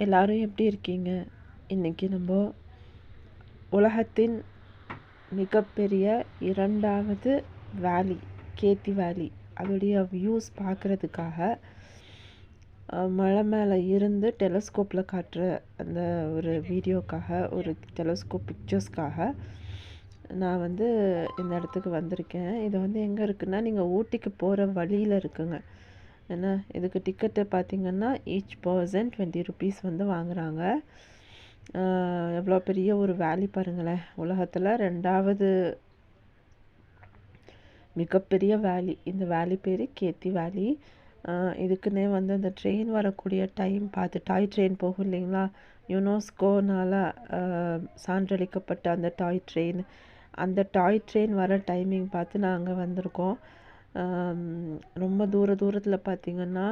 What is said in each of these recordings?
எல்லாரும் எப்படி இருக்கீங்க? இன்னைக்கு நம்ம உலகத்தின் மிகப்பெரிய 2வது வேலி, கேத்தி வேலி, அதோடைய வியூஸ் பார்க்குறதுக்காக மலை மேலே இருந்து டெலஸ்கோப்பில் காட்டுற அந்த ஒரு வீடியோக்காக, ஒரு டெலஸ்கோப் பிக்சர்ஸ்க்காக நான் இந்த இடத்துக்கு வந்திருக்கேன். இது எங்கே இருக்குன்னா, நீங்கள் ஊட்டிக்கு போகிற வழியில் இருக்குங்க. ஏன்னா இதுக்கு டிக்கெட்டு பார்த்திங்கன்னா ஈச் பர்சன் 20 ருபீஸ் வாங்குகிறாங்க. எவ்வளோ பெரிய ஒரு வேலி பாருங்களேன். உலகத்தில் 2வது மிகப்பெரிய வேலி. இந்த வேலி பேர் கேத்தி வேலி. இதுக்குன்னே அந்த ட்ரெயின் வரக்கூடிய டைம் பார்த்து, டாய் ட்ரெயின் போகும் இல்லைங்களா, யுனெஸ்கோனால் சான்றளிக்கப்பட்ட அந்த டாய் ட்ரெயின், அந்த டாய் ட்ரெயின் வர டைமிங் பார்த்து நாங்கள் வந்திருக்கோம். ரொம்ப தூரத்தில் பார்த்திங்கன்னா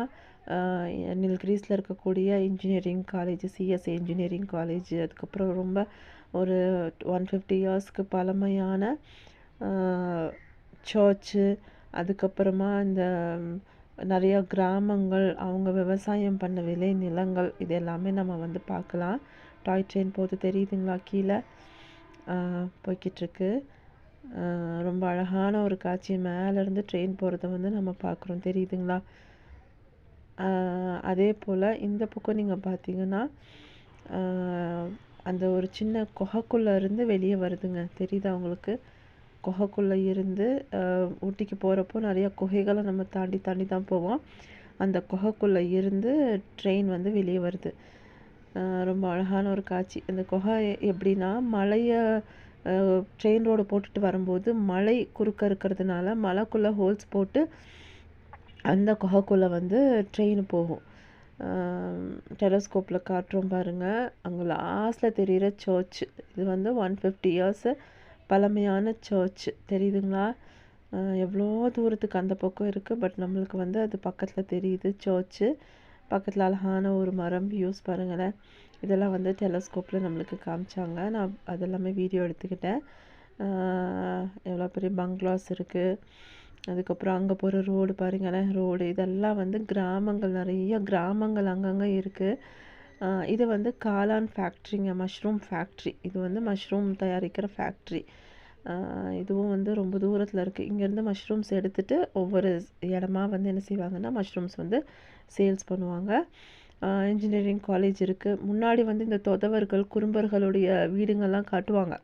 நீல்கிரிஸில் இருக்கக்கூடிய engineering college, CSA engineering college, அதுக்கப்புறம் ரொம்ப ஒரு 150 இயர்ஸ்க்கு பழமையான சர்ச்சு, அதுக்கப்புறமா இந்த நிறையா கிராமங்கள், அவங்க விவசாயம் பண்ண விளை நிலங்கள், இது எல்லாமே நம்ம பார்க்கலாம். டாய் ட்ரெயின் போது தெரியுதுங்களா, கீழே போய்கிட்டுருக்கு. ரொம்ப அழகான ஒரு காட்சி. மேலேருந்து ட்ரெயின் போகிறத நம்ம பார்க்குறோம், தெரியுதுங்களா. அதே போல் இந்த பக்கம் நீங்கள் பார்த்தீங்கன்னா அந்த ஒரு சின்ன குகைக்குள்ளே இருந்து வெளியே வருதுங்க, தெரியுதா உங்களுக்கு? குகைக்குள்ளே இருந்து ஊட்டிக்கு போகிறப்போ நிறையா குகைகளை நம்ம தாண்டி தான் போவோம். அந்த குகைக்குள்ளே இருந்து ட்ரெயின் வெளியே வருது. ரொம்ப அழகான ஒரு காட்சி. அந்த குகை எப்படின்னா, மலையை ட்ரெயின் ரோடு போட்டுட்டு வரும்போது மலை குறுக்க இருக்கிறதுனால மலைக்குள்ளே ஹோல்ஸ் போட்டு அந்த குகைக்குள்ளே ட்ரெயின் போகும். டெலஸ்கோப்பில் காட்டுறோம் பாருங்கள். அங்கே லாஸ்ட்டில் தெரிகிற சர்ச், இது 150 இயர்ஸு பழமையான சர்ச், தெரியுதுங்களா. எவ்வளோ தூரத்துக்கு அந்த பக்கம் இருக்குது, பட் நம்மளுக்கு அது பக்கத்தில் தெரியுது சர்ச்சு. பக்கத்தில் அழகான ஒரு மரம், வியூஸ் பாருங்களேன். இதெல்லாம் டெலஸ்கோப்பில் நம்மளுக்கு காமிச்சாங்க. நான் அதெல்லாமே வீடியோ எடுத்துக்கிட்டேன். எவ்வளோ பெரிய பங்களாஸ் இருக்குது. அதுக்கப்புறம் அங்கே போகிற ரோடு பாருங்களேன், ரோடு இதெல்லாம் கிராமங்கள், நிறைய கிராமங்கள் அங்கங்கே இருக்குது. இது காளான் ஃபேக்ட்ரிங்க, மஷ்ரூம் ஃபேக்ட்ரி. இது மஷ்ரூம் தயாரிக்கிற ஃபேக்ட்ரி. இதுவும் ரொம்ப தூரத்தில் இருக்குது. இங்கேருந்து மஷ்ரூம்ஸ் எடுத்துகிட்டு ஒவ்வொரு இடமா என்ன செய்வாங்கன்னா, மஷ்ரூம்ஸ் சேல்ஸ் பண்ணுவாங்க. இன்ஜினியரிங் காலேஜ் இருக்குது. முன்னாடி இந்த தொதவர்கள், குறும்பர்களுடைய வீடுங்கள்லாம் காட்டுவாங்க,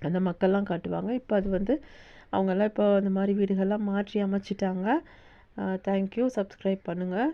அந்த மக்கள்லாம் காட்டுவாங்க. இப்போ அது அவங்கெல்லாம் இப்போ அந்த மாதிரி வீடுகள்லாம் மாற்றி அமைச்சிட்டாங்க. தேங்க்யூ. சப்ஸ்கிரைப் பண்ணுங்கள்.